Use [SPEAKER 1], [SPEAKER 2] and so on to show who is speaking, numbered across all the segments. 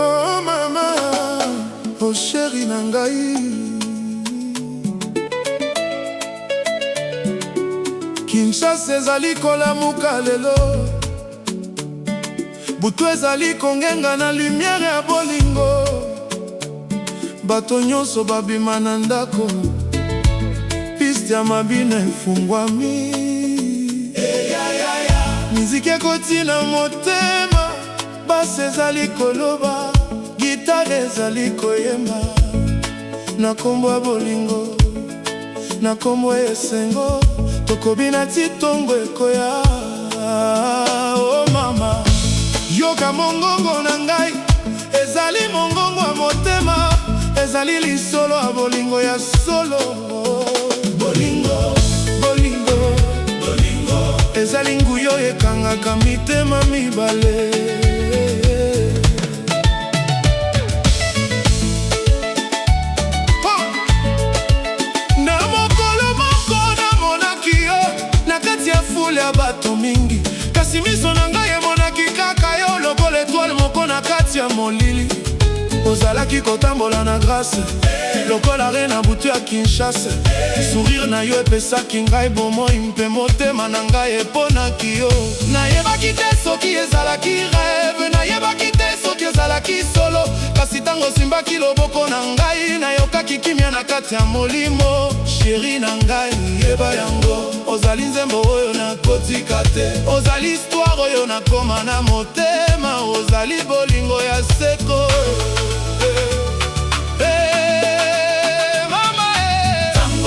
[SPEAKER 1] Oh mama, oh chéri na ngai. Kinshasa ezali kolamuka lelo, butu ezali kongenga na lumière ya bolingo. Bato nyonso babima na ndako, piste ya mabina efungwami. Miziki ekotina motema, basi ezali koloba, gitare ezali koyemba. Na kombo ya bolingo, na kombo ya esengo, tokobina ti tongo ekoya. Oh mama, yoka mongongo na ngai, ezali mongongo ya motema, ezali lisolo ya bolingo ya solo. Bolingo, bolingo, bolingo, ezali nguyo ekangaka mitema mibale. Na mokolo moko namonaki yo na kati ya fule ya bato mingi, kasi miso na ngai emonaki kaka yo lokola etoile moko na kati ya molili. Ozalaki kotambola na grâce, lokola reine na butu ya Kinshasa. Sourire na yo epesaki ngai bomoi, mpe motema na ngai eponaki yo. Nayebaki te soki ezalaki rêve, nayebaki te soki ezalaki solo, kasi tango simbaki loboko na ngai, nayokaki kimia na kati ya molimo. Chéri na ngai, yeba yango, ozali nzembo oyo nakotika te, ozali histoire oyo nakoma na motema, ozali bolingo ya seko.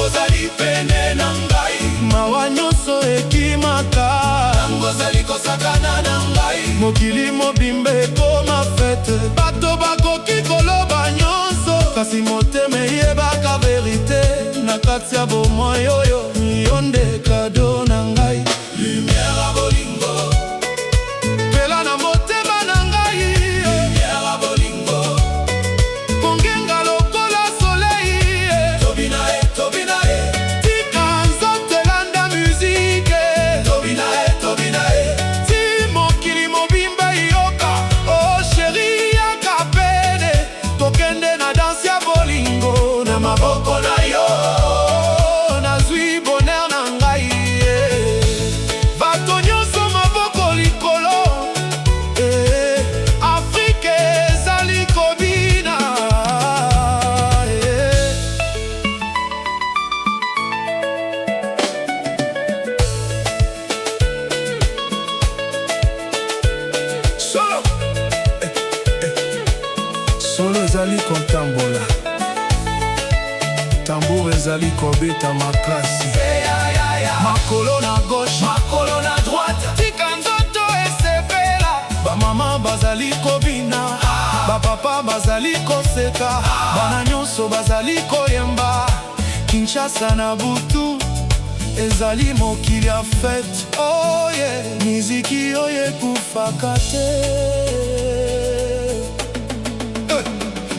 [SPEAKER 1] Ozali pene na ngai, mawa nyonso ekimaka. Tango ozali kosakana na ngai, mokili mobimba ekoma fete. Bato bakoki koloba nyonso, kasi motema eyebaka verite. Na kati ya bomoi oyo, yo nde kado na ngai. Lumière ya bolingo, pela na motema na ngai. Lumière ya bolingo, kongenga lokola soleil. Tobina e, tobina e, maboko na yo, nazwi bonheur na ngai. Bato nyonso maboko likolo, Afrique ezali kobina. Solo, solo ezali kotambola, tambour ezali kobeta makasi. Makolo na gauche, makolo na droite, tika nzoto esepela. Bamama bazali kobina, bapapa bazali koseka, bana nyonso bazali koyemba. Kinshasa na butu ezali mokili ya fete. Oh yeah, miziki oyo ekufaka te.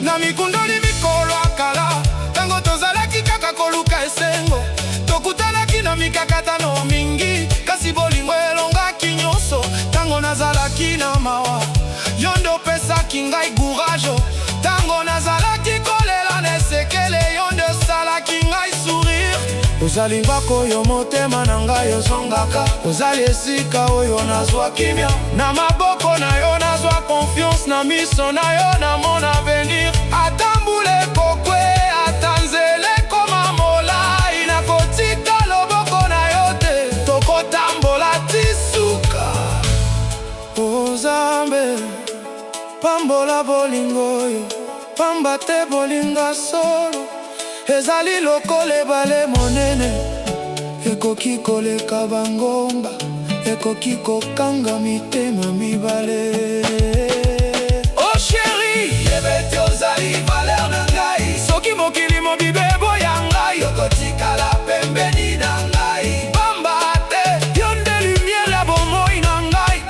[SPEAKER 1] Na mikundoli mikolo akala, tango tozalaki kaka koluka esengo, tokutanaki na mikakatano mingi, kasi bolingo elongaki nyonso. Tango nazalaki na mawa, yo nde opesaki ngai courage. Tango nazalaki kolela na esekele, yo nde osalaki ngai sourire. Ozali ngako oyo motema na ngai ozongaka, ozali esika oyo nazwa kimia. Na maboko na yo nazwa confiance, na miso na yo namona avenir. Atambule kokwe, atanzele koma molai, nakotika loboko na yo te, tokotambola tisuka. O Nzambe, pambola bolingo oyo, pamba te bolinga solo. Ezali lokola ebale monene, ekoki koleka bangomba, ekoki kokanga mitema mibale. Oh chéri, yebete ozali valeur na ngai, soki mokili mobibe boya ngai, okotikala pembeni na ngai. Pamba te, yo nde lumière ya bomoi na ngai.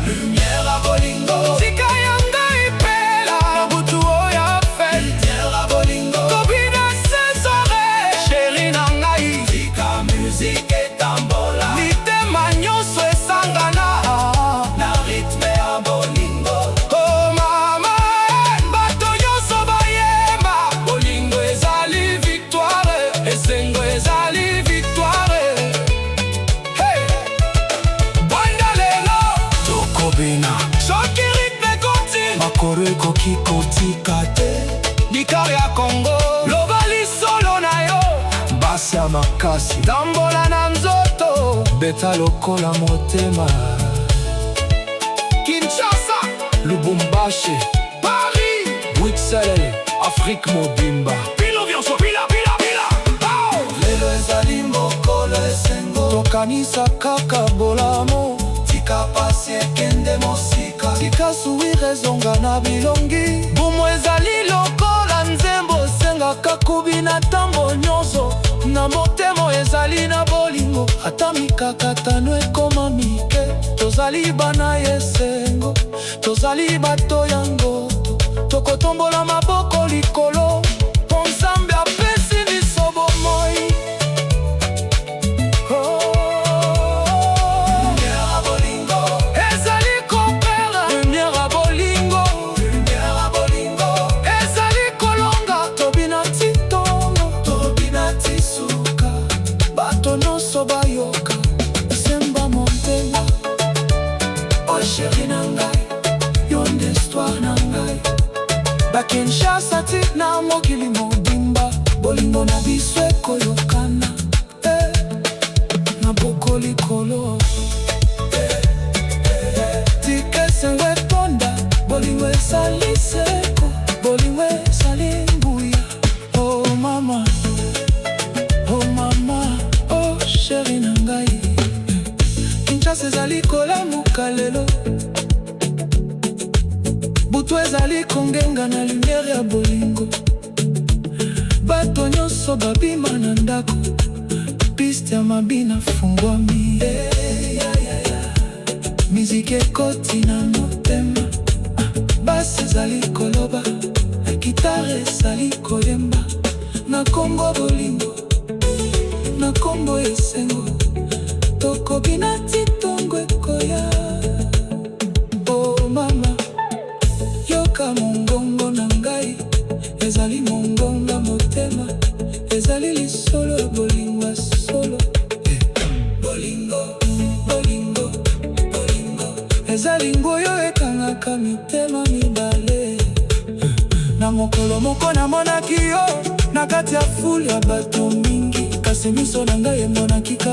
[SPEAKER 1] Lumière ya bolingo, tika ya ngai pela, na butu oyo fete. Lumière ya bolingo, kobina sesore. Chéri na ngai, tika musique etambola, mitema nyonso esangana na rythme ya nakoki kotika te. Likari ya Kongo, loba lisolo na yo, basi ya makasi, dambola na nzoto, beta lokola motema. Kinshasa, Lubumbashi, Paris, Bruxelles, Afrique mobimba. Pilo vyonso, pila, pila, pila. Lelo ezali mokolo esengo, tokanisa kaka bolamo. Tika pasi ekende mosika, tika suire zonga na bilongi. Bumo ezali lokola nzembo, senga kakubi na tambo nyonso. Na motemo ezali na bolingo, ata mikakatano ekoma mike. Tozali bana yesengo, tozali bato yango, tokotombola maboko likolo. Nzambe apesi biso bomoi. Bayoka semba montenga, oh chérie na ngai, yonde histoire na ngai. Bakinshasa ti na mokili mobimba, bolingo na biso ekoyokana, na boko likolo. Tika esengo etonda, bolingo ezali seko, bolingo ezali mbuya. Oh mama, oh mama, chérie na ngai. Kinshasa ezali kolamuka lelo, butu ezali kongenga na lumière ya bolingo. Bato nyonso babima na ndako, piste ya mabina fungwami. Miziki ekoti na motema, basi ezali koloba, gitare ezali koyemba. Na kombo bolingo, na kombo esengo, tokobina titongo ekoya. Oh mama, yoka mongongo na ngai, ezali mongongo motema, ezali lisolo ya bolingo ya solo. Bolingo, bolingo, bolingo, ezali ngoyo ekangaka mitema mibale. Na mokolo moko namonaki yo, na kati ya fule ya bato mingi, kasi miso na ngai emonaki kaka